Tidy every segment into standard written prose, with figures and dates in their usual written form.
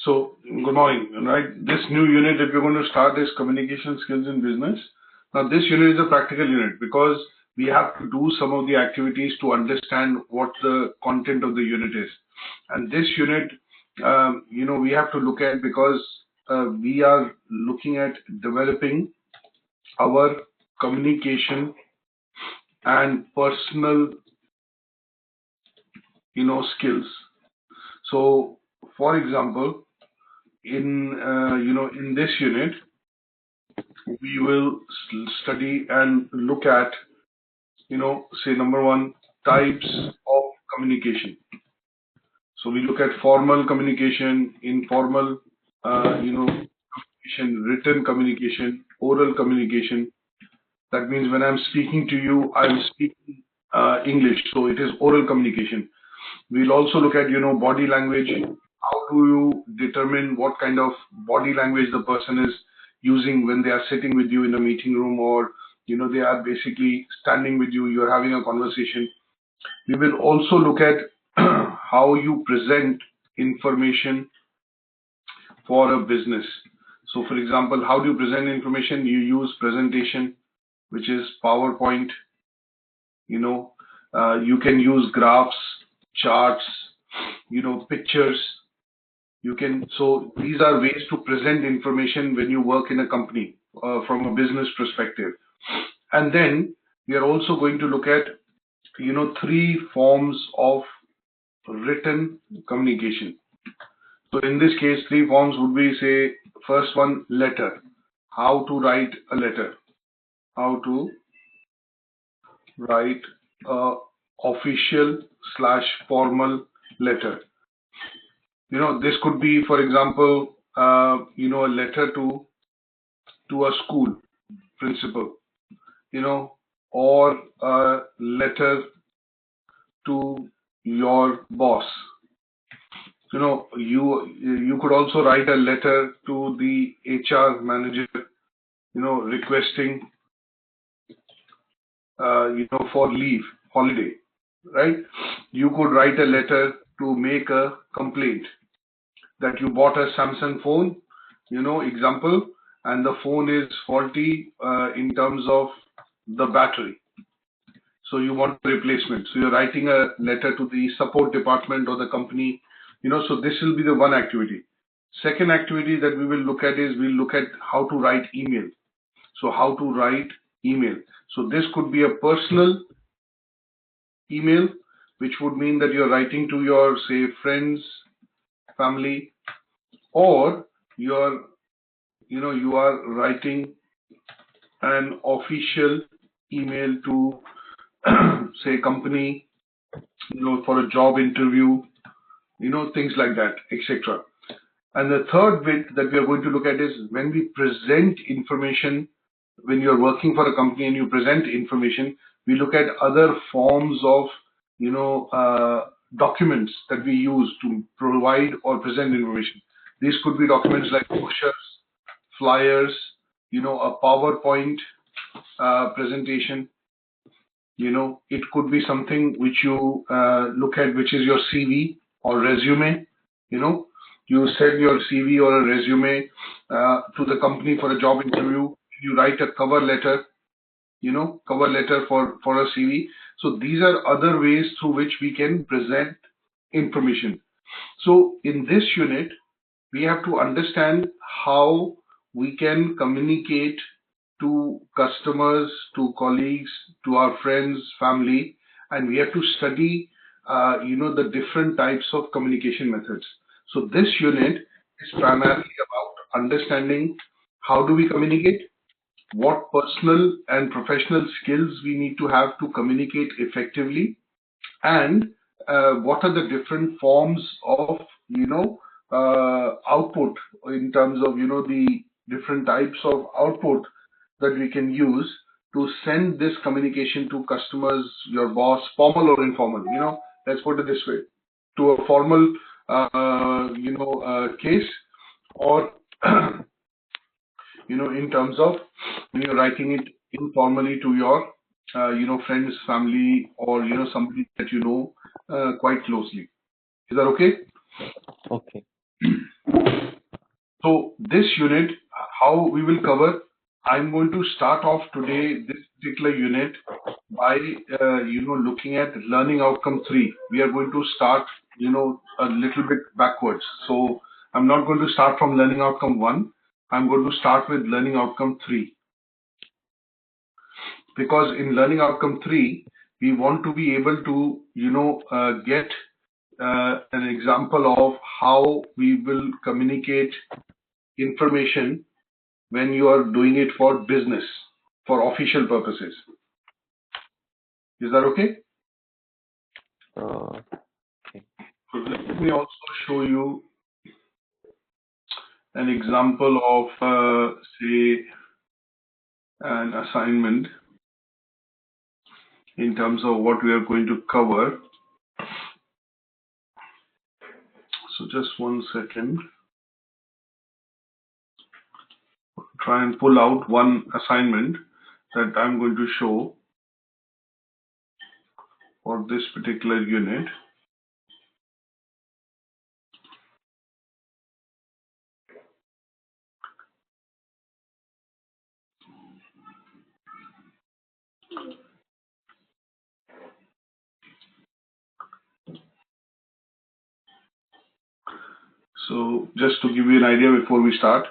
So, good morning. Right, this new unit that we're going to start is communication skills in business. Now, this unit is a practical unit because we have to do some of the activities to understand what the content of the unit is. And this unit, we have to look at because we are looking at developing our communication and personal, skills. So, for example, in this unit, we will study and look at, say number one, types of communication. So we look at formal communication, informal, communication, written communication, oral communication. That means when I'm speaking to you, I'm speaking English, so it is oral communication. We'll also look at, body language. How do you determine what kind of body language the person is using when they are sitting with you in a meeting room, or they are basically standing with you, you're having a conversation. We will also look at how you present information for a business. So for example, how do you present information? You use presentation, which is PowerPoint. You can use graphs, charts, pictures. So these are ways to present information when you work in a company from a business perspective. And then we are also going to look at, 3 forms of written communication. So in this case, 3 forms would be, say, first one, letter. How to write a letter. How to write a official/formal letter. This could be, for example, a letter to a school principal, or a letter to your boss. You could also write a letter to the HR manager, requesting, for leave, holiday, right? You could write a letter to make a complaint that you bought a Samsung phone, example, and the phone is faulty in terms of the battery. So you want a replacement. So you're writing a letter to the support department or the company, so this will be the one activity. Second activity that we will look at is we'll look at how to write email. So how to write email. So this could be a personal email, which would mean that you're writing to your, say, friends, family, or you are writing an official email to say company, for a job interview, things like that, etc. And the third bit that we are going to look at is when we present information, when you're working for a company and you present information, we look at other forms of, documents that we use to provide or present information. These could be documents like brochures, flyers, a PowerPoint presentation. It could be something which you look at, which is your CV or resume. You send your CV or a resume to the company for a job interview. You write a cover letter, for a CV. So these are other ways through which we can present information. So in this unit, we have to understand how we can communicate to customers, to colleagues, to our friends, family, and we have to study, the different types of communication methods. So this unit is primarily about understanding how do we communicate, what personal and professional skills we need to have to communicate effectively, and what are the different forms of, output in terms of, the different types of output that we can use to send this communication to customers, your boss, formal or informal, let's put it this way, to a formal, case, or, in terms of when you're writing it informally to your, friends, family, or, somebody that you know quite closely. Is that okay? Okay. this unit, how we will cover, I'm going to start off today this particular unit by looking at learning outcome 3. We are going to start a little bit backwards. So I'm not going to start from learning outcome 1. I'm going to start with learning outcome 3, because in learning outcome 3 we want to be able to get an example of how we will communicate information when you are doing it for business, for official purposes. Is that okay? Okay. So let me also show you an example of, say, an assignment in terms of what we are going to cover. So just 1 second. Try and pull out one assignment that I'm going to show for this particular unit. So just to give you an idea before we start.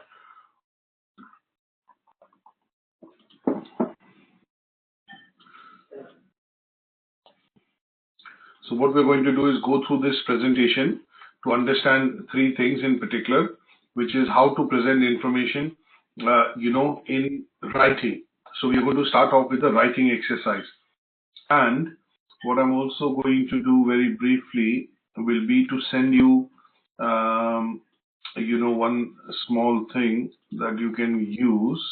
So what we're going to do is go through this presentation to understand 3 things in particular, which is how to present information, in writing. So we are going to start off with the writing exercise. And what I'm also going to do very briefly will be to send you, one small thing that you can use.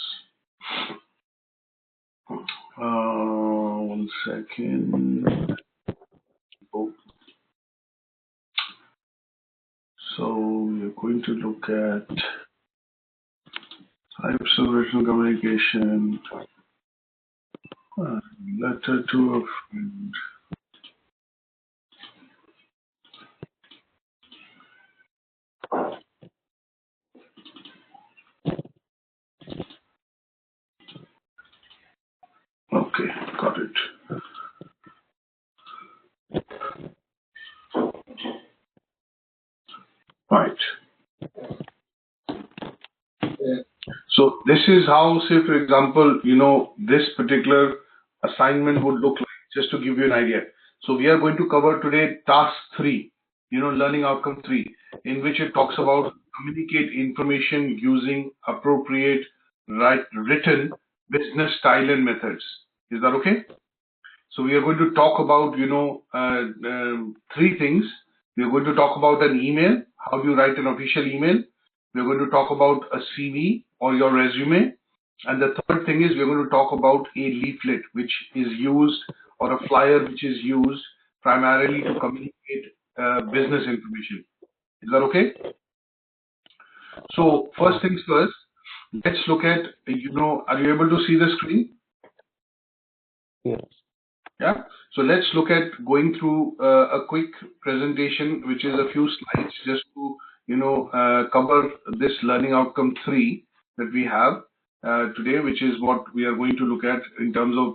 1 second. So we're going to look at types of written communication, letter to a friend. Okay, got it. Right. So this is how, say, for example, this particular assignment would look like, just to give you an idea. So we are going to cover today task 3, learning outcome 3, in which it talks about communicate information using appropriate written business style and methods. Is that okay? So we are going to talk about, 3 things. We are going to talk about an email, how do you write an official email. We are going to talk about a CV or your resume. And the third thing is we're going to talk about a leaflet, which is used, or a flyer, which is used primarily to communicate business information. Is that okay? So first things first, let's look at, are you able to see the screen? Yes. Yeah. So let's look at going through a quick presentation, which is a few slides, just to cover this learning outcome 3 that we have today, which is what we are going to look at in terms of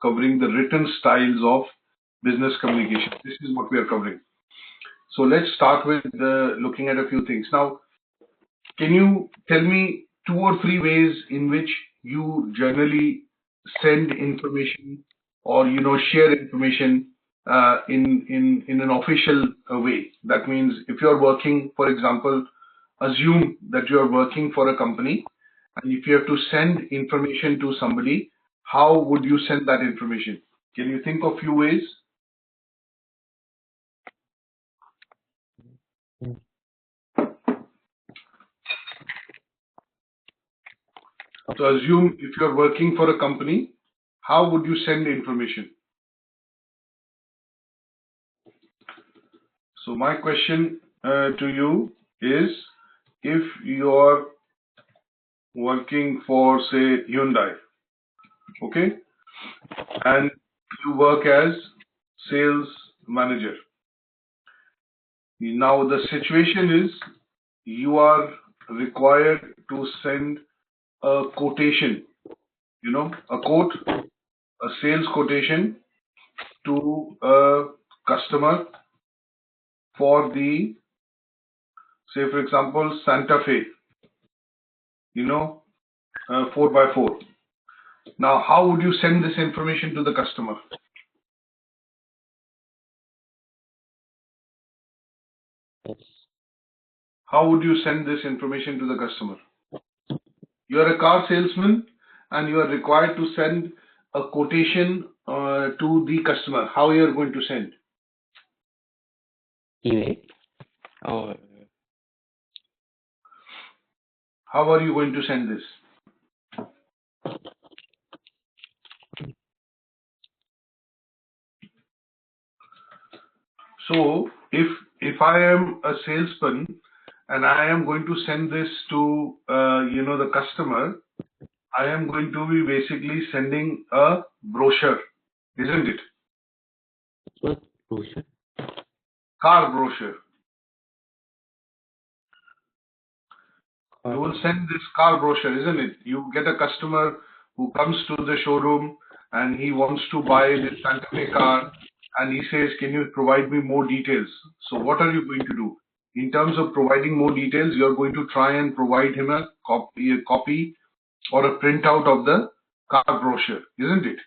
covering the written styles of business communication. This is what we are covering. So let's start with looking at a few things. Now, can you tell me 2 or 3 ways in which you generally send information or share information in an official way? That means if you are working, for example, assume that you are working for a company, and if you have to send information to somebody, how would you send that information? Can you think of few ways? So assume if you are working for a company, how would you send information? So my question to you is, if you are working for, say, Hyundai, okay, and you work as sales manager. Now the situation is you are required to send a quotation, a quote, a sales quotation to a customer for the, say for example, Santa Fe, 4x4. Now, how would you send this information to the customer? Yes. How would you send this information to the customer? You are a car salesman and you are required to send a quotation to the customer. How you are going to send? Email or How are you going to send this? So if I am a salesman and I am going to send this to the customer, I am going to be basically sending a brochure, isn't it? what brochure? Car brochure. You Or will send this car brochure, isn't it? You get a customer who comes to the showroom and he wants to buy this Santa Fe car and he says, can you provide me more details? So what are you going to do? In terms of providing more details, you're going to try and provide him a copy or a printout of the car brochure, isn't it?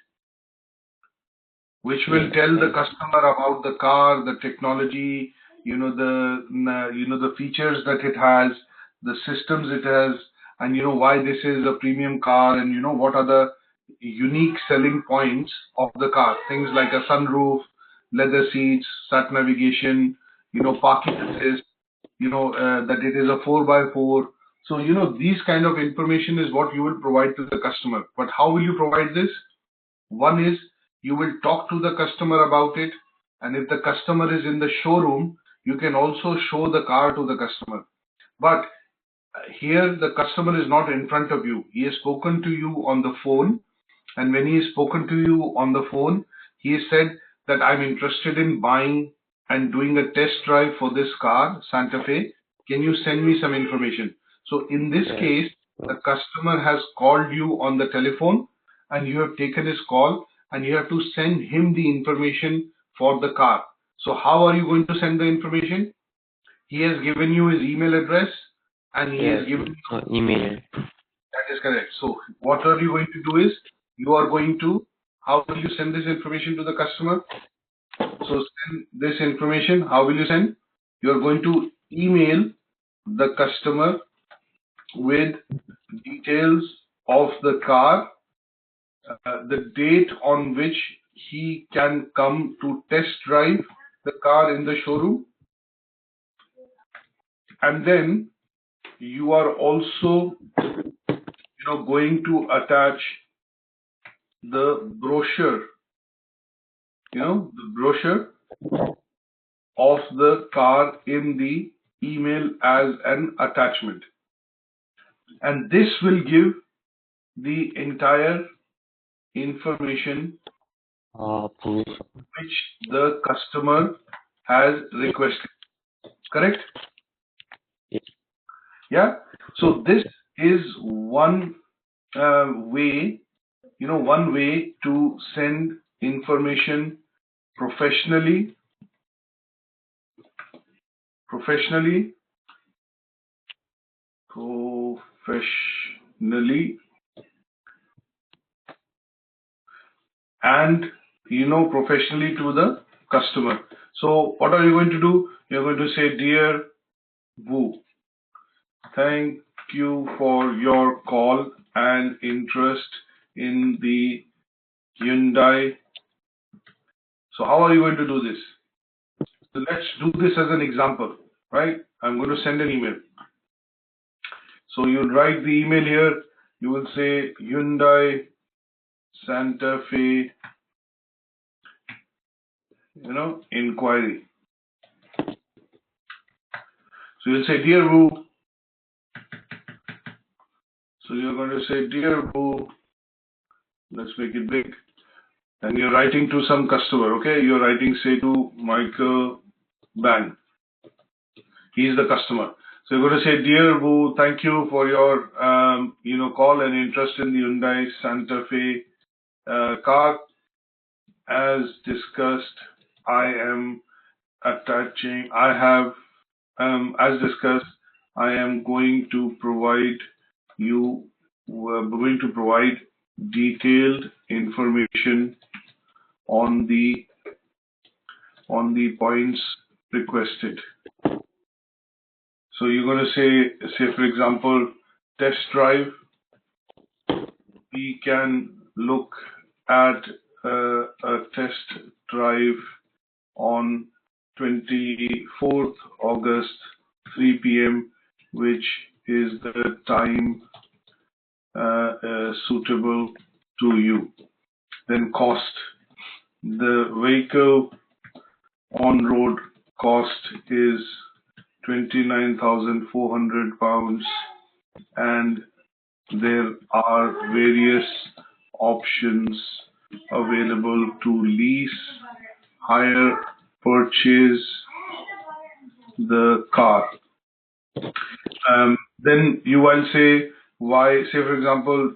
Which will yes, tell the yes, customer about the car, the technology, the features that it has, the systems it has, and why this is a premium car, and what are the unique selling points of the car. Things like a sunroof, leather seats, sat navigation, parking assist, that it is a 4x4. So these kind of information is what you will provide to the customer. But how will you provide this? One is you will talk to the customer about it, and if the customer is in the showroom, you can also show the car to the customer. But here the customer is not in front of you. He has spoken to you on the phone, and when he has spoken to you on the phone, he has said that I'm interested in buying and doing a test drive for this car, Santa Fe. Can you send me some information? So in this yes. case, the customer has called you on the telephone and you have taken his call and you have to send him the information for the car. So how are you going to send the information? He has given you his email address and he has Yes, given email. that is correct. So what are you going to do is you are going to, how will you send this information to the customer? So send this information, how will you send? You are going to email the customer with details of the car, the date on which he can come to test drive the car in the showroom, and then you are also going to attach the brochure, the brochure of the car in the email as an attachment, and this will give the entire information Proof. which the customer has requested. Correct? Yes. Yeah. So this is one way, one way to send information professionally, professionally, and professionally to the customer. So what are you going to do? You're going to say, dear Boo, thank you for your call and interest in the Hyundai. So how are you going to do this? So let's do this as an example, right? I'm going to send an email. So you'll write the email here. You will say Hyundai Santa Fe, inquiry. So you'll say, dear Boo. So you're going to say, dear Boo. Let's make it big. And you're writing to some customer, okay? You're writing, say, to Michael Bang. He's the customer. So you're going to say, Dear Wu, thank you for your, call and interest in the Hyundai Santa Fe car. As discussed, I am as discussed, I am going to provide detailed information on the points requested. So you're going to say for example, test drive. We can look at a test drive on 24th August, 3 p.m., which is the time suitable to you. Then cost. The vehicle on-road cost is £29,400, and there are various options available to lease, hire, purchase the car. Then you will say why, say for example,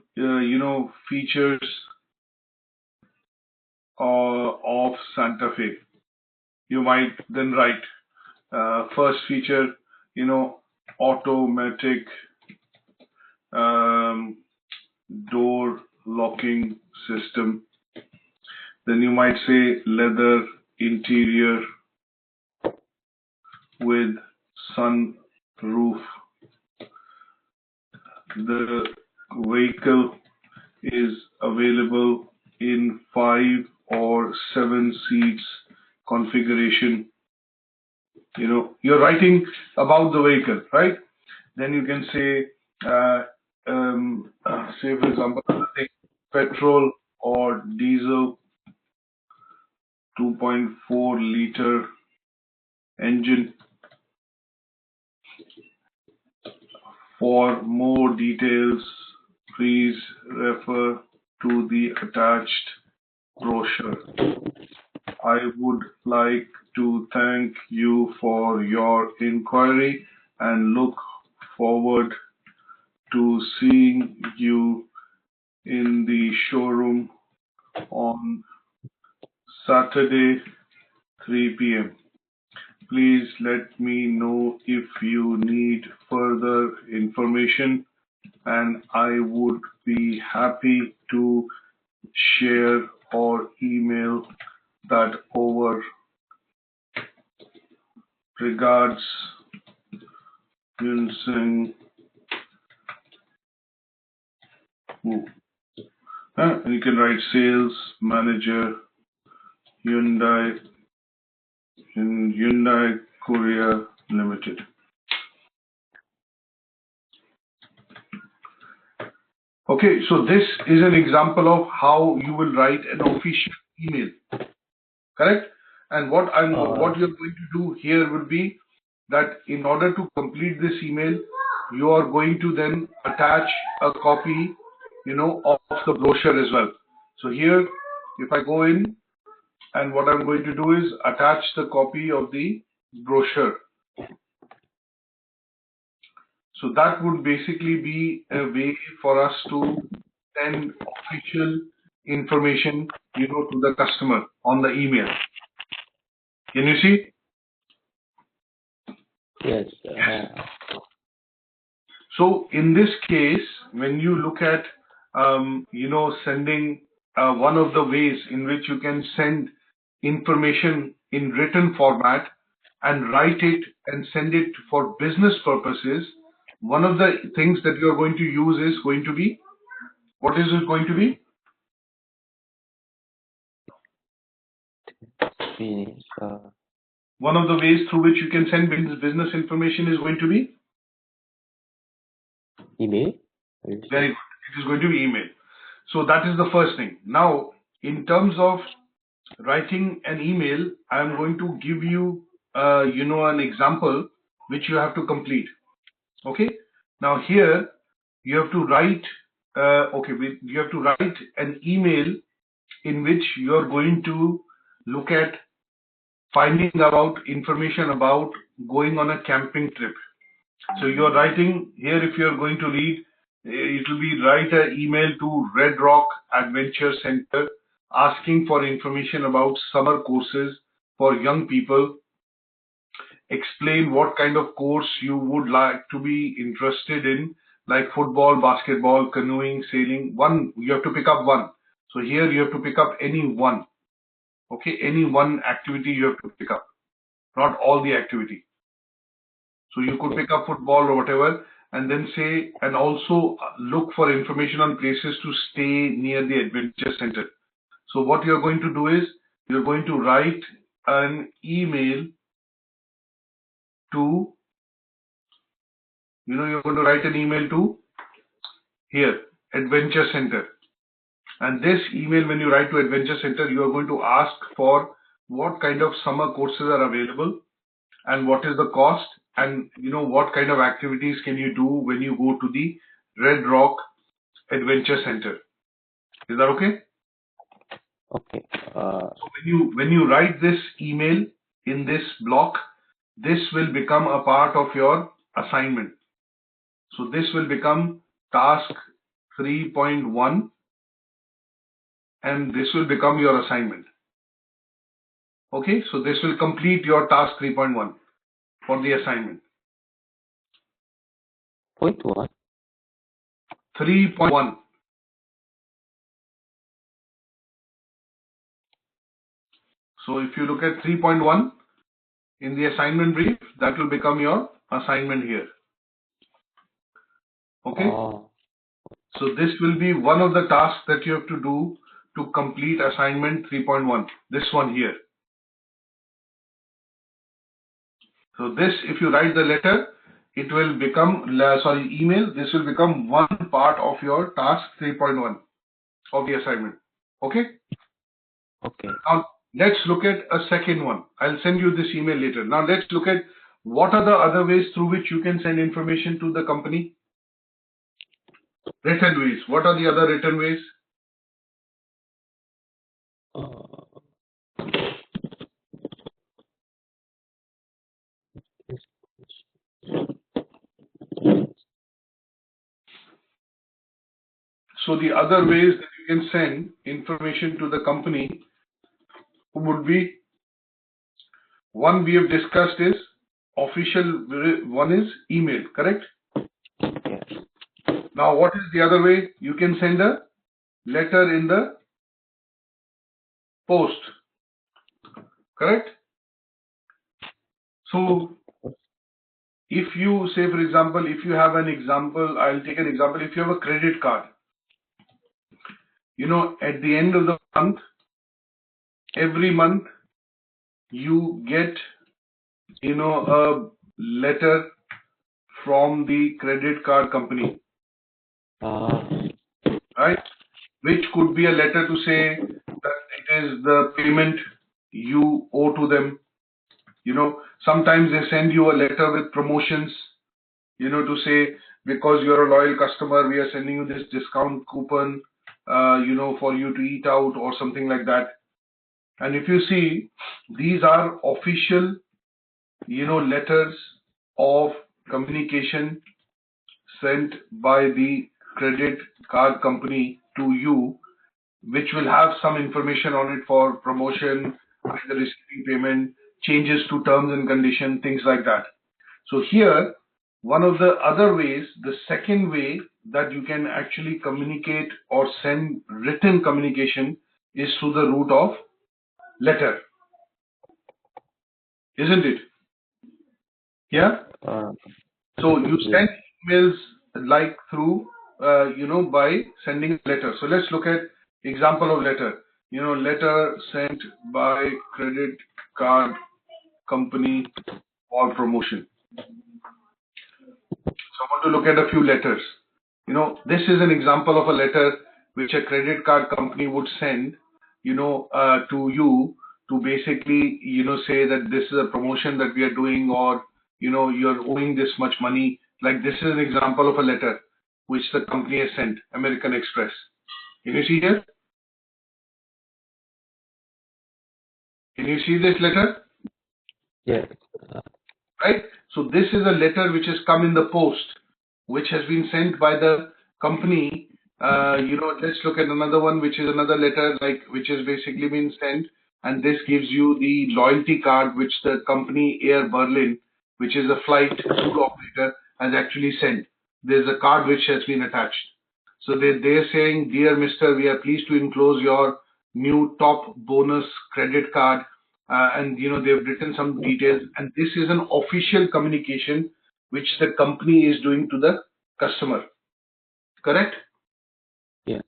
features of Santa Fe. You might then write first feature, automatic door locking system. Then you might say leather interior with sunroof. The vehicle is available in 5 or 7 seats configuration. You're writing about the vehicle, right? Then you can say, say for example, petrol or diesel, 2.4 liter engine. For more details, please refer to the attached brochure. I would like to thank you for your inquiry and look forward to seeing you in the showroom on Saturday, 3 p.m. Please let me know if you need further information, and I would be happy to share or email that over. Regards, Yun Singh. And you can write sales manager, Hyundai Korea Limited. Okay, so this is an example of how you will write an official email, correct? And what you're going to do here would be that in order to complete this email, you are going to then attach a copy, of the brochure as well. So here, if I go in, and what I'm going to do is attach the copy of the brochure. So that would basically be a way for us to send official information, to the customer on the email. Can you see? Yes. So in this case, when you look at, sending, one of the ways in which you can send information in written format and write it and send it for business purposes, one of the things that you're going to use is going to be, what is it going to be? One of the ways through which you can send business information is going to be? Email. Very good. It is going to be email. So that is the first thing. Now, in terms of writing an email, I'm going to give you, an example which you have to complete. Okay. Now here you have to write. You have to write an email in which you are going to look at finding out information about going on a camping trip. So you're writing here, if you're going to read, it will be write an email to Red Rock Adventure Center asking for information about summer courses for young people. Explain what kind of course you would like to be interested in, like football, basketball, canoeing, sailing. One, you have to pick up one. So here you have to pick up any one. Okay, any one activity you have to pick up, not all the activity. So you could pick up football or whatever, and then say, and also look for information on places to stay near the adventure center. So what you're going to do is, you're going to write an email to, you're going to write an email to here, Adventure Center. And this email, when you write to Adventure Center, you are going to ask for what kind of summer courses are available and what is the cost, and what kind of activities can you do when you go to the Red Rock Adventure Center. Is that okay? Okay. So when you write this email in this block, this will become a part of your assignment. So this will become task 3.1, and this will become your assignment. Okay, so this will complete your task 3.1 for the assignment. Point one. 3.1. So if you look at 3.1 in the assignment brief, that will become your assignment here. Okay. So this will be one of the tasks that you have to do to complete assignment 3.1. This one here. So this, if you write the letter, it will become, email, this will become one part of your task 3.1 of the assignment. Okay? Okay. Now, let's look at a second one. I'll send you this email later. Now, let's look at what are the other ways through which you can send information to the company. Written ways. What are the other written ways? So the other ways that you can send information to the company would be, one we have discussed is official, one is email, correct? Yes. Now what is the other way? You can send a letter in the post, correct? So if you say, for example, if you have an example, I'll take an example. If you have a credit card, at the end of the month, every month you get, a letter from the credit card company, right? Which could be a letter to say that it is the payment you owe to them. Sometimes they send you a letter with promotions, to say, because you're a loyal customer, we are sending you this discount coupon, for you to eat out or something like that. And if you see, these are official, letters of communication sent by the credit card company to you, which will have some information on it for promotion, either receiving payment, changes to terms and conditions, things like that. So here, one of the other ways, the second way that you can actually communicate or send written communication is through the route of letter. Isn't it? Yeah? So you send emails like through, by sending a letter. So let's look at example of letter. Letter sent by credit card company for promotion. So I want to look at a few letters. This is an example of a letter which a credit card company would send, to you to basically, say that this is a promotion that we are doing, or, you're owing this much money. Like this is an example of a letter which the company has sent, American Express. Can you see here? Can you see this letter? Yes. Right? So this is a letter which has come in the post, which has been sent by the company. Let's look at another one, which is another letter, which has basically been sent, and this gives you the loyalty card which the company Air Berlin, which is a flight tour operator, has actually sent. There's a card which has been attached. So they're saying, dear Mister, we are pleased to enclose your new top bonus credit card, and they've written some details, and this is an official communication which the company is doing to the customer. Correct? Yeah.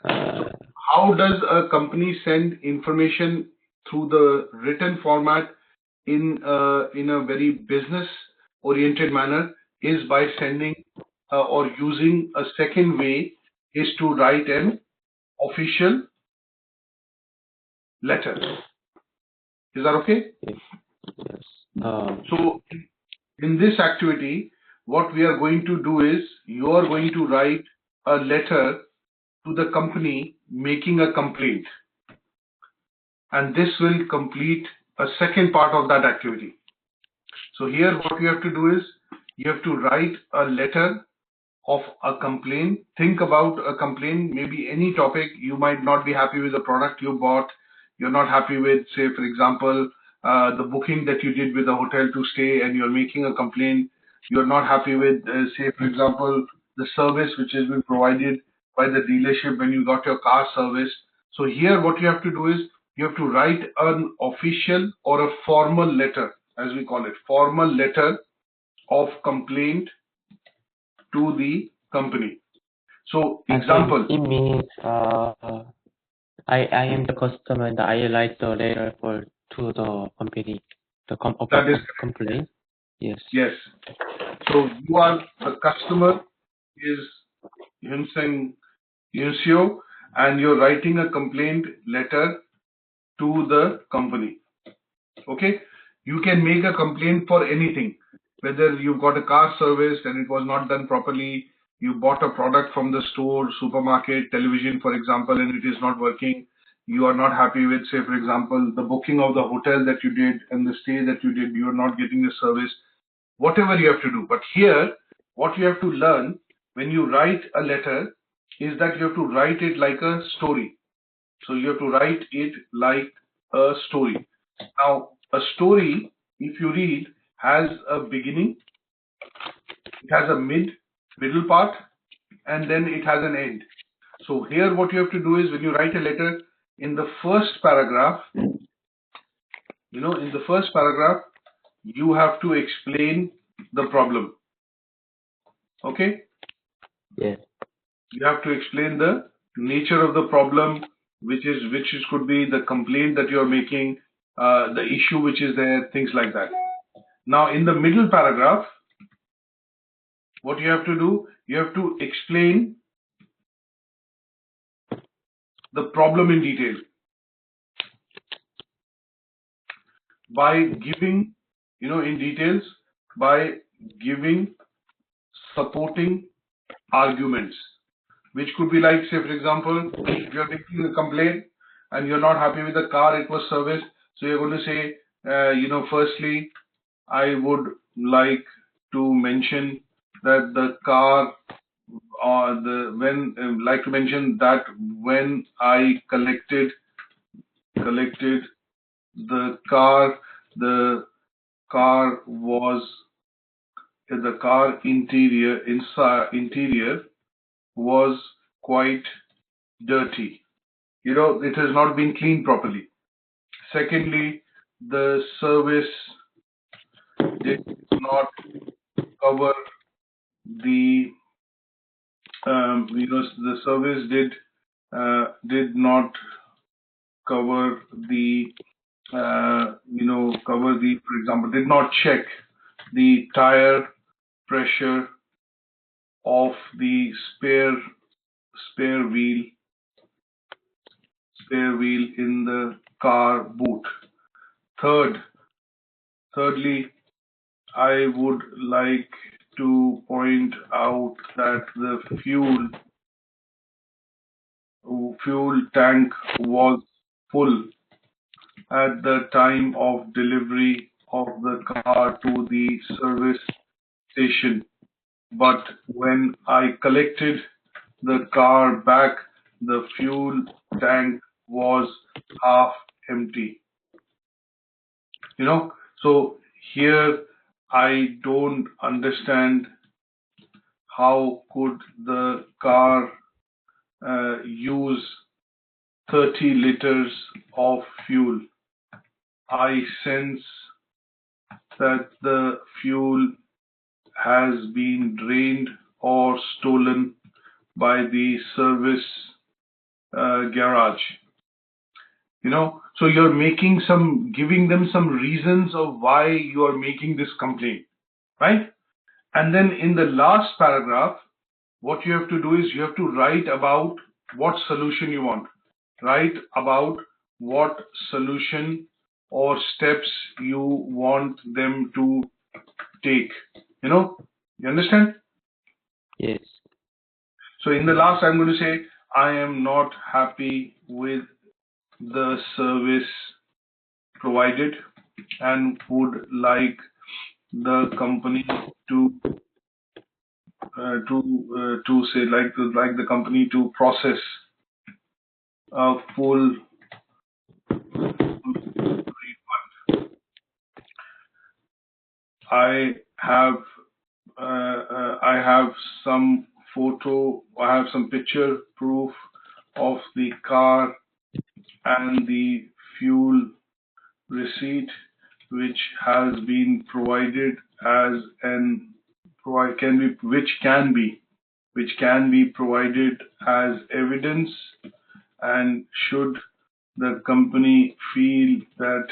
How does a company send information through the written format in a very business oriented manner is by sending or using a second way is to write an official letter. Is that okay? Yes. So in this activity, what we are going to do is you are going to write a letter to the company making a complaint, and this will complete a second part of that activity. So here what you have to do is you have to write a letter of a complaint. Think about a complaint, maybe any topic. You might not be happy with the product you bought. You're not happy with, say, for example, the booking that you did with the hotel to stay, and you're making a complaint. You're not happy with, say, for example, the service which has been provided by the dealership when you got your car serviced. So here what you have to do is you have to write an official or a formal letter, as we call it, formal letter of complaint to the company. So example. It means I am the customer and I write the letter to the company. That is complaint. Yes. Yes. So you are the customer is Yunseo, and you're writing a complaint letter to the company. Okay. You can make a complaint for anything, whether you've got a car serviced and it was not done properly, you bought a product from the store, supermarket, television, for example, and it is not working. You are not happy with, say, for example, the booking of the hotel that you did and the stay that you did, you are not getting the service, whatever you have to do. But here, what you have to learn when you write a letter is that you have to write it like a story. So you have to write it like a story. Now, a story, if you read, has a beginning, it has a middle part, and then it has an end. So here what you have to do is when you write a letter, in the first paragraph, you have to explain the problem. Okay? Yes. You have to explain the nature of the problem, which could be the complaint that you're making, the issue which is there, things like that. Now, in the middle paragraph, what you have to do, you have to explain the problem in detail by giving, in details, by giving supporting arguments, which could be like, say, for example, if you're making a complaint and you're not happy with the car, it was serviced. So you're going to say, firstly, I would like to mention that the car, when I collected the car, the car interior was quite dirty. It has not been cleaned properly. Secondly, the service did not cover the the service did not cover the for example, did not check the tire pressure of the spare wheel in the car boot. Thirdly, I would like to point out that the fuel tank was full at the time of delivery of the car to the service station, but when I collected the car back, the fuel tank was half empty. So here I don't understand how could the car use 30 liters of fuel. I sense that the fuel has been drained or stolen by the service garage. So you're giving them some reasons of why you are making this complaint, right? And then in the last paragraph, what you have to do is you have to write about what solution you want. Write about what solution or steps you want them to take. You understand? Yes. So in the last, I'm going to say, I am not happy with the service provided and would like the company to company to process a full refund. I have some picture proof of the car and the fuel receipt, which has been provided as which can be provided as evidence, and should the company feel that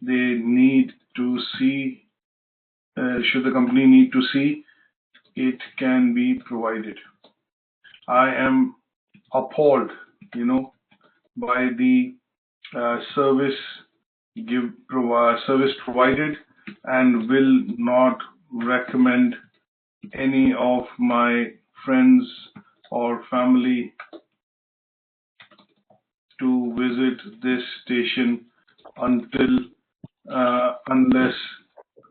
they need to see, it can be provided. I am appalled, by the service provided, and will not recommend any of my friends or family to visit this station unless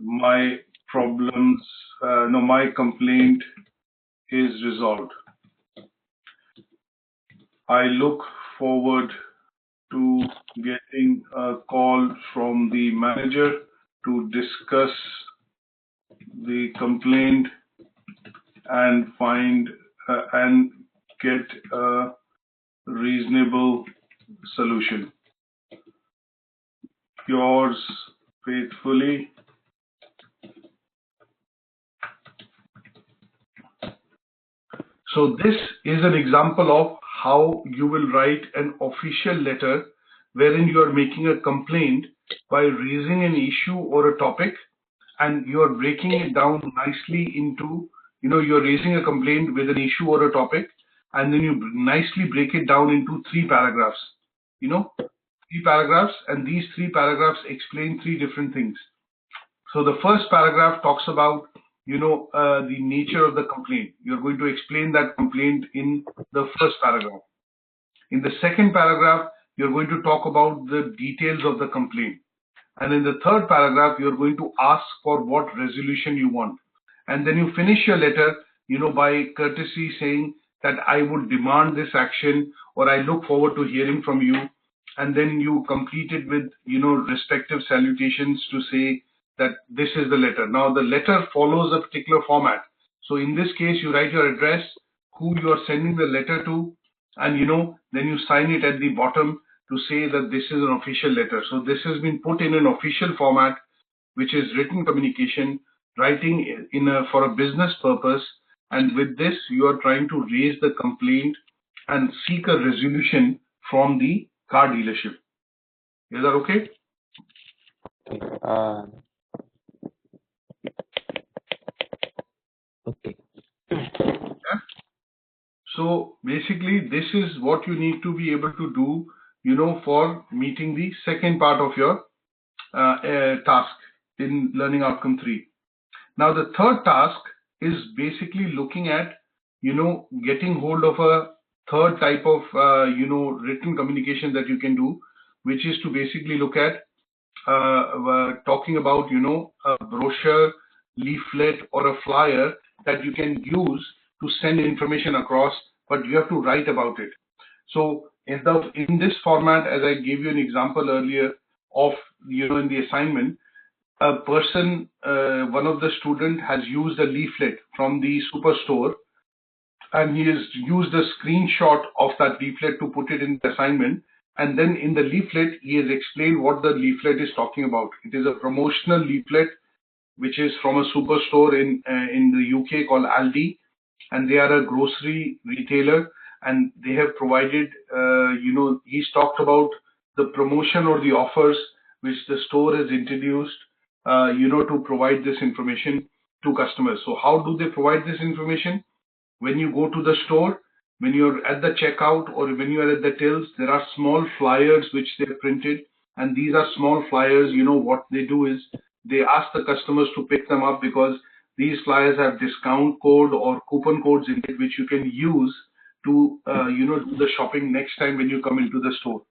my complaint is resolved. I look forward to getting a call from the manager to discuss the complaint and get a reasonable solution. Yours faithfully, So this is an example of how you will write an official letter wherein you are making a complaint by raising an issue or a topic, and you are breaking it down nicely into, you're raising a complaint with an issue or a topic, and then you nicely break it down into 3 paragraphs, 3 paragraphs, and these 3 paragraphs explain 3 different things. So the first paragraph talks about, the nature of the complaint. You're going to explain that complaint in the first paragraph. In the second paragraph, you're going to talk about the details of the complaint. And in the third paragraph, you're going to ask for what resolution you want. And then you finish your letter, by courtesy saying that I would demand this action, or I look forward to hearing from you. And then you complete it with, respective salutations to say that this is the letter. Now the letter follows a particular format. So in this case, you write your address, who you are sending the letter to, and then you sign it at the bottom to say that this is an official letter. So this has been put in an official format, which is written communication, writing for a business purpose. And with this, you are trying to raise the complaint and seek a resolution from the car dealership. Is that okay? Okay. Yeah. So basically, this is what you need to be able to do, for meeting the second part of your task in learning outcome 3. Now the third task is basically looking at, getting hold of a third type of, written communication that you can do, which is to basically look at talking about, a brochure, leaflet, or a flyer that you can use to send information across, but you have to write about it. So in this format, as I gave you an example earlier of, in the assignment, a person, one of the student has used a leaflet from the superstore, and he has used a screenshot of that leaflet to put it in the assignment. And then in the leaflet, he has explained what the leaflet is talking about. It is a promotional leaflet, which is from a superstore in the UK called ALDI, and they are a grocery retailer, and they have provided, he's talked about the promotion or the offers which the store has introduced, to provide this information to customers. So how do they provide this information? When you go to the store, when you're at the checkout or when you are at the tills, there are small flyers which they've printed, and these are small flyers. What they do is they ask the customers to pick them up, because these flyers have discount code or coupon codes in it, which you can use to do the shopping next time when you come into the store.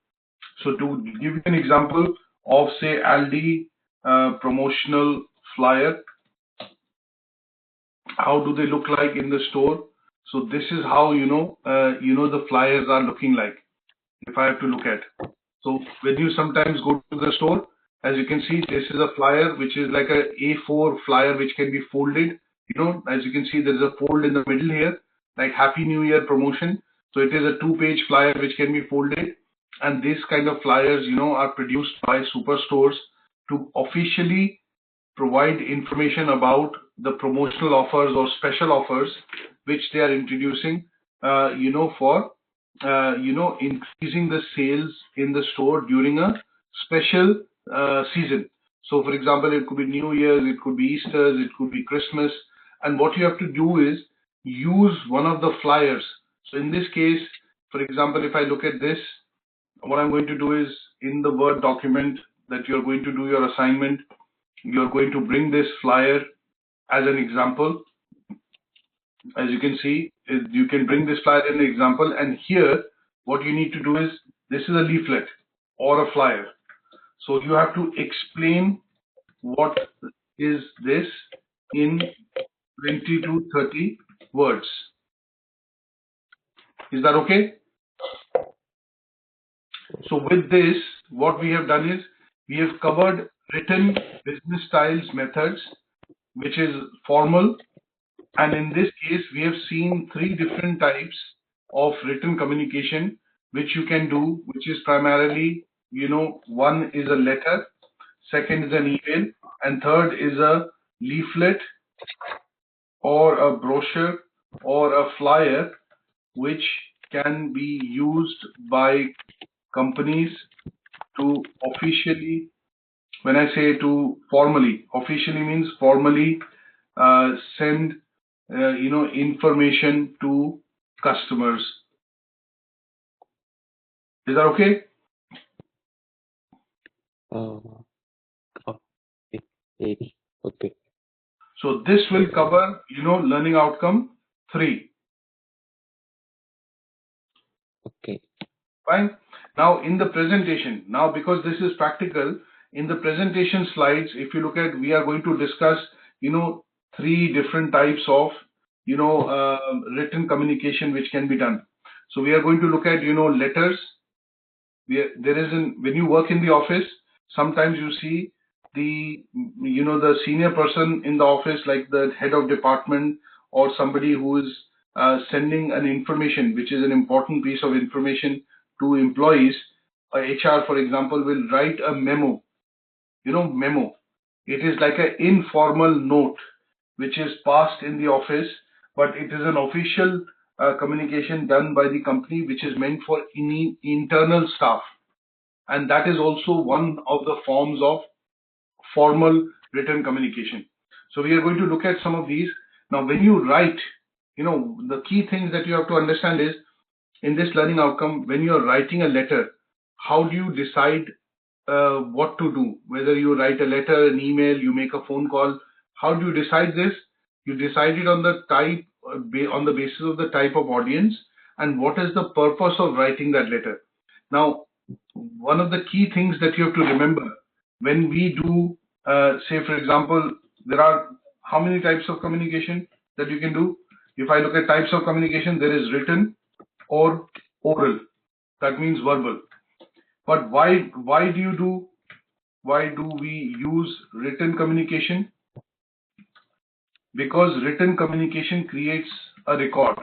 So to give you an example of, say, Aldi promotional flyer, how do they look like in the store? So this is how the flyers are looking like, if I have to look at. So when you sometimes go to the store, as you can see, this is a flyer which is like a A4 flyer which can be folded. As you can see, there's a fold in the middle here, like Happy New Year promotion. So it is a 2-page flyer which can be folded. And this kind of flyers, are produced by superstores to officially provide information about the promotional offers or special offers which they are introducing, for increasing the sales in the store during a special season. So for example, it could be New Year's, it could be Easter's, it could be Christmas. And what you have to do is use one of the flyers. So in this case, for example, if I look at this, what I'm going to do is, in the Word document that you're going to do your assignment, you're going to bring this flyer as an example. As you can see, you can bring this flyer as an example, and here what you need to do is, this is a leaflet or a flyer. So you have to explain what is this in 20 to 30 words. Is that okay? So with this, what we have done is, we have covered written business styles methods, which is formal. And in this case, we have seen 3 different types of written communication which you can do, which is primarily, one is a letter, second is an email, and third is a leaflet or a brochure or a flyer, which can be used by companies to officially, when I say to formally, officially means formally send information to customers. Is that okay? Okay. So this will cover, learning outcome 3. Okay. Fine. Now in the presentation, now because this is practical, in the presentation slides, if you look at, we are going to discuss, 3 different types of, written communication which can be done. So we are going to look at, letters. When you work in the office, sometimes you see the senior person in the office, like the head of department or somebody who is sending an information, which is an important piece of information to employees. HR, for example, will write a memo. Memo. It is like an informal note which is passed in the office, but it is an official communication done by the company, which is meant for internal staff. And that is also one of the forms of formal written communication. So we are going to look at some of these. Now, when you write, the key things that you have to understand is, in this learning outcome, when you're writing a letter, how do you decide what to do? Whether you write a letter, an email, you make a phone call, how do you decide this? You decide it on the type, on the basis of the type of audience, and what is the purpose of writing that letter. Now, one of the key things that you have to remember when we do, say for example, there are how many types of communication that you can do? If I look at types of communication, there is written or oral. That means verbal. But why do we use written communication? Because written communication creates a record.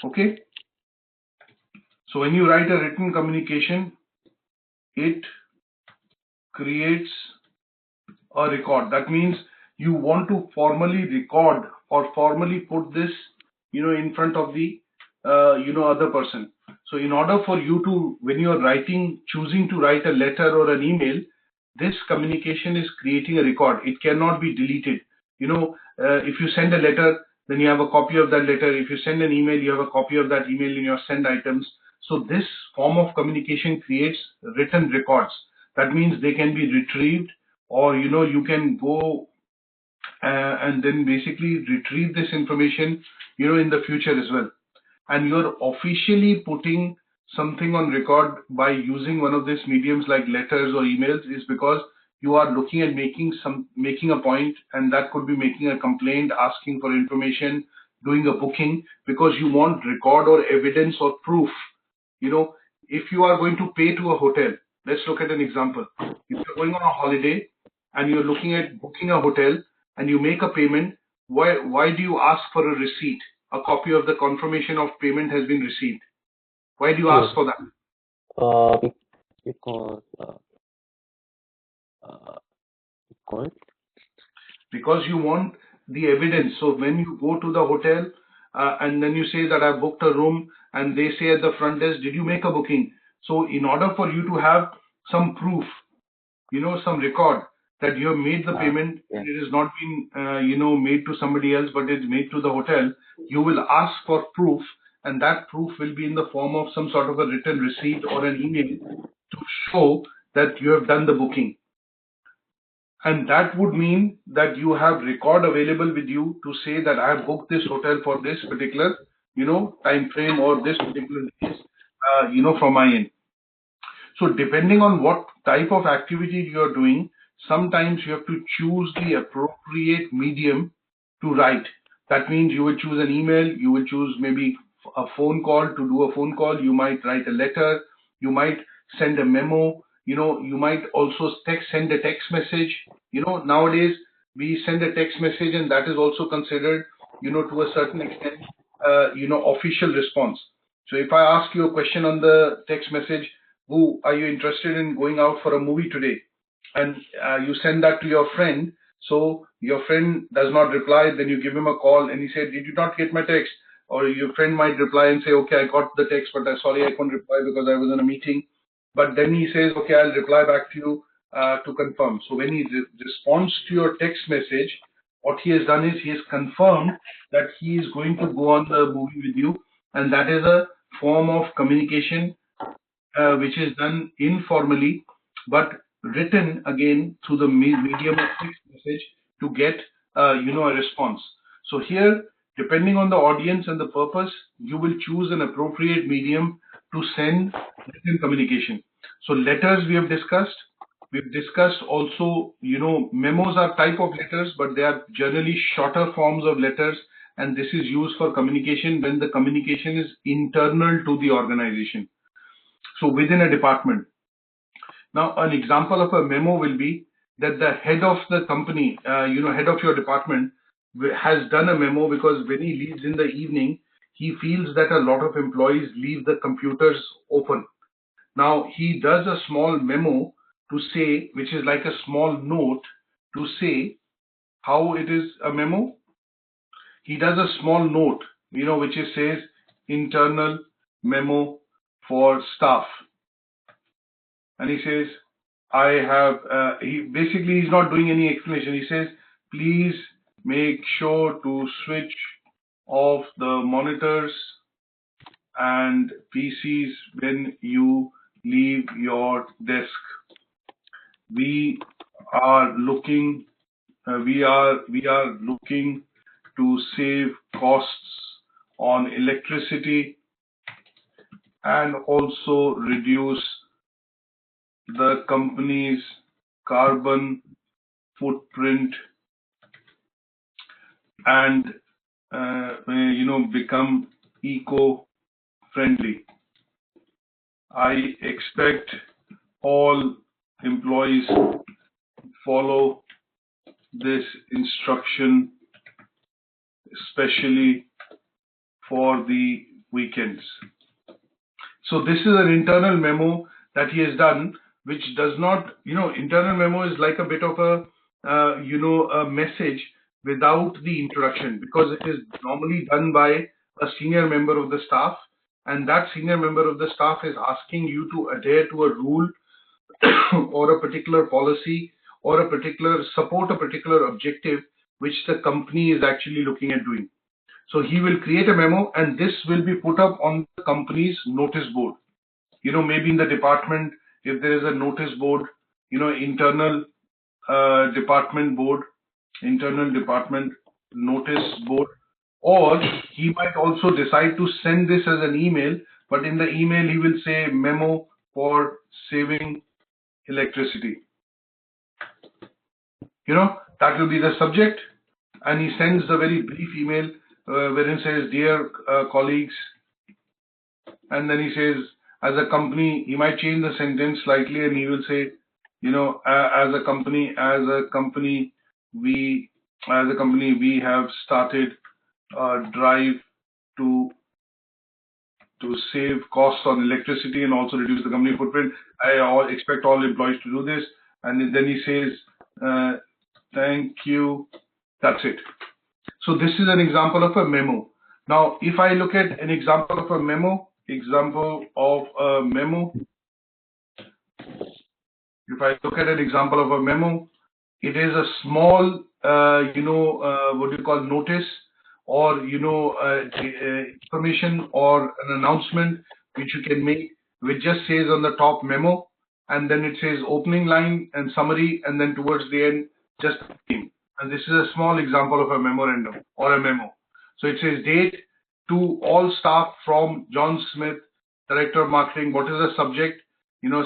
Okay? So when you write a written communication, it creates a record. That means you want to formally record or formally put this, in front of the, other person. So in order for you to, when you are choosing to write a letter or an email, this communication is creating a record. It cannot be deleted. If you send a letter, then you have a copy of that letter. If you send an email, you have a copy of that email in your send items. So this form of communication creates written records. That means they can be retrieved, or you can go and then basically retrieve this information in the future as well. And you're officially putting something on record by using one of these mediums like letters or emails, is because you are looking at making a point, and that could be making a complaint, asking for information, doing a booking, because you want record or evidence or proof. If you are going to pay to a hotel, let's look at an example. If you're going on a holiday and you're looking at booking a hotel and you make a payment, why do you ask for a receipt, a copy of the confirmation of payment has been received? Why do you ask for that? Because Because you want the evidence. So when you go to the hotel and then you say that I booked a room, and they say at the front desk, did you make a booking? So in order for you to have some proof, some record that you have made the payment, yeah. and it has not been, made to somebody else, but it's made to the hotel, you will ask for proof, and that proof will be in the form of some sort of a written receipt or an email to show that you have done the booking. And that would mean that you have record available with you to say that I have booked this hotel for this particular, time frame, or this particular days, from my end. So depending on what type of activity you are doing, sometimes you have to choose the appropriate medium to write. That means you will choose an email, you will choose maybe a phone call. To do a phone call, you might write a letter, you might send a memo, you might also send a text message. Nowadays we send a text message, and that is also considered, to a certain extent, official response. So if I ask you a question on the text message, who are you interested in going out for a movie today? And you send that to your friend. So your friend does not reply, then you give him a call and he said, did you not get my text? Or your friend might reply and say, okay, I got the text, but sorry, I couldn't reply because I was in a meeting. But then he says, okay, I'll reply back to you to confirm. So when he responds to your text message, what he has done is he has confirmed that he is going to go on the movie with you. And that is a form of communication which is done informally, but written again through the medium of text message to get a response. So here, depending on the audience and the purpose, you will choose an appropriate medium to send written communication. So letters we have discussed. We've discussed also, memos are type of letters, but they are generally shorter forms of letters, and this is used for communication when the communication is internal to the organization. So within a department. Now, an example of a memo will be that the head of the company, head of your department has done a memo, because when he leaves in the evening, he feels that a lot of employees leave the computers open. Now, he does a small memo to say, which is like a small note to say how it is a memo. He does a small note, which says internal memo for staff. And he says, I have, he's not doing any explanation. He says, please make sure to switch off the monitors and PCs when you leave your desk. We are looking to save costs on electricity and also reduce the company's carbon footprint and become eco-friendly. I expect all employees follow this instruction, especially for the weekends. So this is an internal memo that he has done, which does not, internal memo is like a bit of a, a message without the introduction, because it is normally done by a senior member of the staff, and that senior member of the staff is asking you to adhere to a rule or a particular policy or support a particular objective which the company is actually looking at doing. So he will create a memo, and this will be put up on the company's notice board. Maybe in the department, if there is a notice board, internal department notice board, or he might also decide to send this as an email, but in the email he will say memo for saving electricity. That will be the subject, and he sends a very brief email wherein says, dear colleagues, and then he says, as a company, he might change the sentence slightly, and he will say, as a company, we have started a drive to save costs on electricity and also reduce the company footprint. I expect all employees to do this. And then he says, thank you. That's it. So this is an example of a memo. Now, if I look at an example of a memo, if I look at an example of a memo, it is a small, notice, or, information or an announcement which you can make, which just says on the top memo, and then it says opening line and summary, and then towards the end, just name. And this is a small example of a memorandum or a memo. So it says date to all staff from John Smith, Director of Marketing. What is the subject?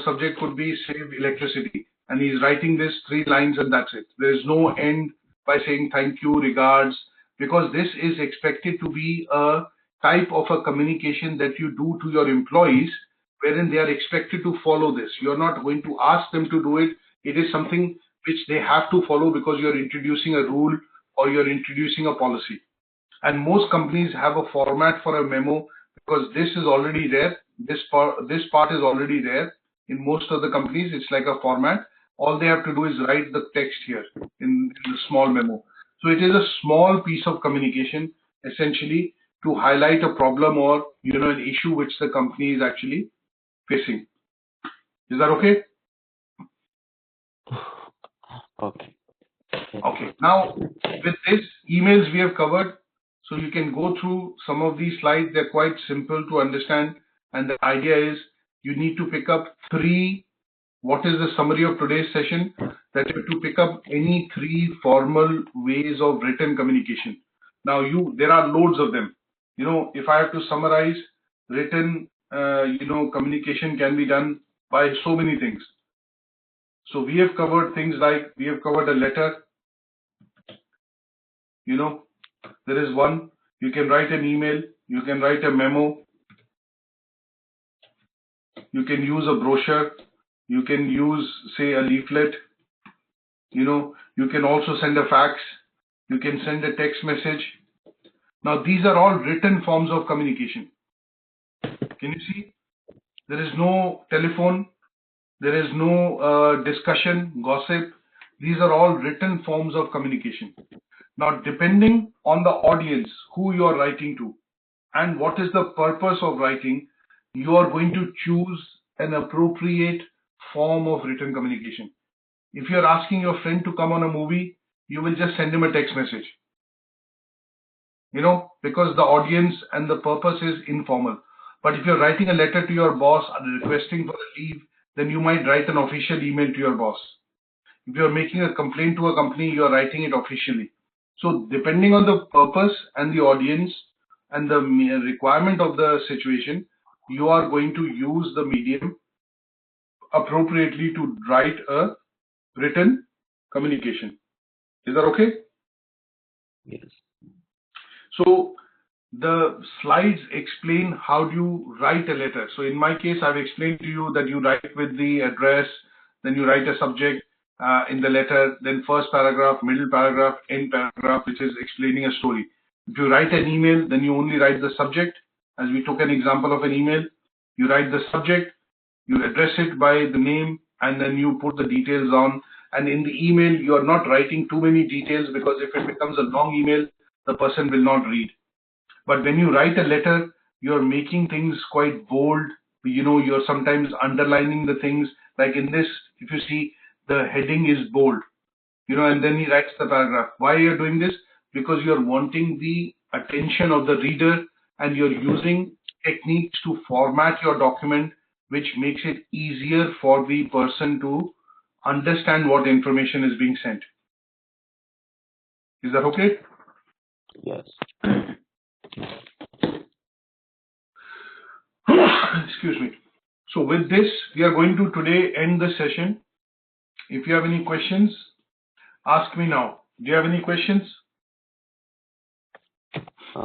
Subject could be save electricity. And he's writing this 3 lines, and that's it. There is no end by saying thank you, regards, because this is expected to be a type of a communication that you do to your employees, wherein they are expected to follow this. You're not going to ask them to do it. It is something which they have to follow because you're introducing a rule or you're introducing a policy. And most companies have a format for a memo because this is already there. This part is already there. In most of the companies, it's like a format. All they have to do is write the text here in the small memo. So it is a small piece of communication, essentially, to highlight a problem or an issue which the company is actually facing. Is that okay? Okay. Okay. Now, with this, emails we have covered. So you can go through some of these slides. They're quite simple to understand. And the idea is you need to pick up 3. What is the summary of today's session? That you have to pick up any 3 formal ways of written communication. Now, there are loads of them. If I have to summarize, written, communication can be done by so many things. So we have covered things like, we have covered a letter. There is one. You can write an email. You can write a memo. You can use a brochure. You can use, say, a leaflet. You can also send a fax. You can send a text message. Now, these are all written forms of communication. Can you see? There is no telephone. There is no discussion, gossip. These are all written forms of communication. Now, depending on the audience, who you are writing to, and what is the purpose of writing, you are going to choose an appropriate form of written communication. If you are asking your friend to come on a movie, you will just send him a text message. Because the audience and the purpose is informal. But if you're writing a letter to your boss requesting for a leave, then you might write an official email to your boss. If you're making a complaint to a company, you're writing it officially. So depending on the purpose and the audience and the requirement of the situation, you are going to use the medium appropriately to write a written communication. Is that okay? Yes. So the slides explain how do you write a letter. So in my case, I've explained to you that you write with the address, then you write a subject in the letter, then first paragraph, middle paragraph, end paragraph, which is explaining a story. If you write an email, then you only write the subject. As we took an example of an email, you write the subject, you address it by the name, and then you put the details on. And in the email, you are not writing too many details, because if it becomes a long email, the person will not read. But when you write a letter, you're making things quite bold. You're sometimes underlining the things. Like in this, if you see, the heading is bold, and then he writes the paragraph. Why you're doing this? Because you're wanting the attention of the reader, and you're using techniques to format your document, which makes it easier for the person to understand what information is being sent. Is that okay? Yes. Excuse me. So with this, we are going to today end the session. If you have any questions, ask me now. Do you have any questions? Do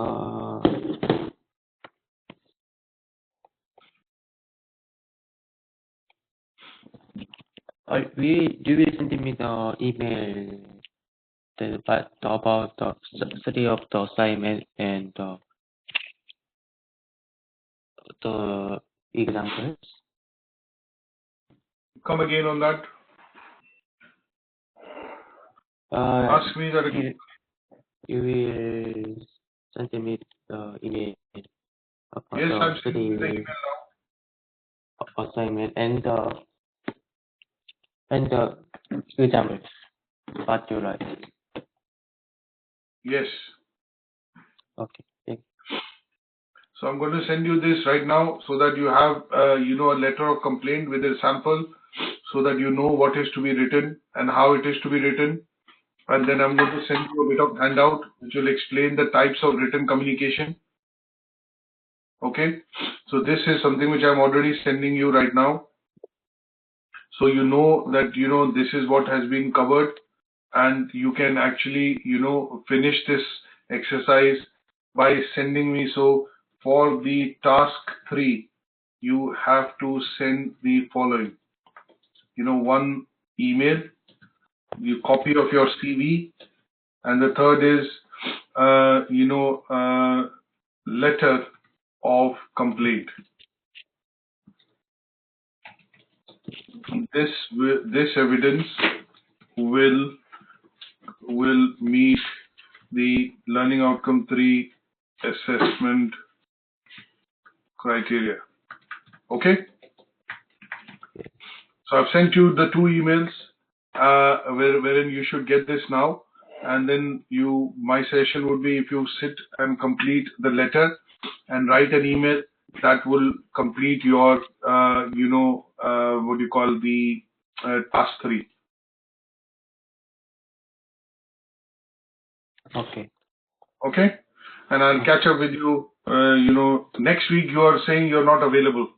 you send me the email about the study of the assignment and the examples? Come again on that. Ask me that again. You will send me the email about Yes, the I'm study sending the email now. assignment and the examples. What you write. Yes. Okay. Thank you. So I'm going to send you this right now, so that you have, a letter of complaint with a sample, so that you know what is to be written and how it is to be written. And then I'm going to send you a bit of handout, which will explain the types of written communication. Okay. So this is something which I'm already sending you right now. So you know that, this is what has been covered, and you can actually, finish this exercise by sending me. So for the task 3, you have to send the following, one email, you copy of your CV, and the third is, letter of complaint. This evidence will meet the learning outcome 3 assessment criteria. Okay. So I've sent you the 2 emails, wherein you should get this now. And then my suggestion would be, if you sit and complete the letter and write an email, that will complete your, the task 3. Okay. Okay. And I'll catch up with you, next week. You are saying you're not available.